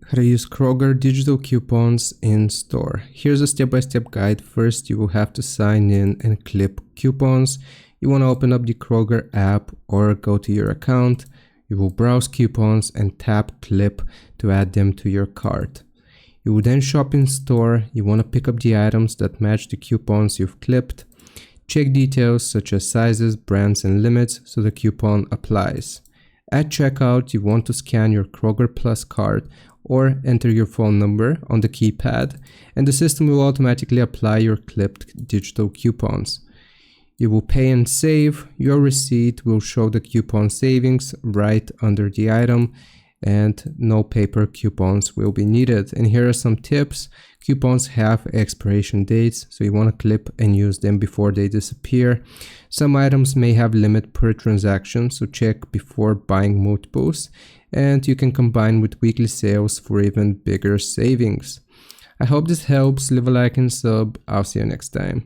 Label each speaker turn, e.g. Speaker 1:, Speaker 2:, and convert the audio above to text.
Speaker 1: How to use Kroger digital coupons in store. Here's a step-by-step guide. First, you will have to sign in and clip coupons. You want to open up the Kroger app or go to your account. You will browse coupons and tap clip to add them to your cart. You will then shop in store. You want to pick up the items that match the coupons you've clipped. Check details such as sizes, brands, and limits so the coupon applies. At checkout, you want to scan your Kroger Plus card or enter your phone number on the keypad, and the system will automatically apply your clipped digital coupons. You will pay and save. Your receipt will show the coupon savings right under the item, and no paper coupons will be needed. And here are some tips. Coupons have expiration dates, so you want to clip and use them before they disappear. Some items may have limit per transaction, so check before buying multiples. And you can combine with weekly sales for even bigger savings. I hope this helps. Leave a like and sub. I'll see you next time.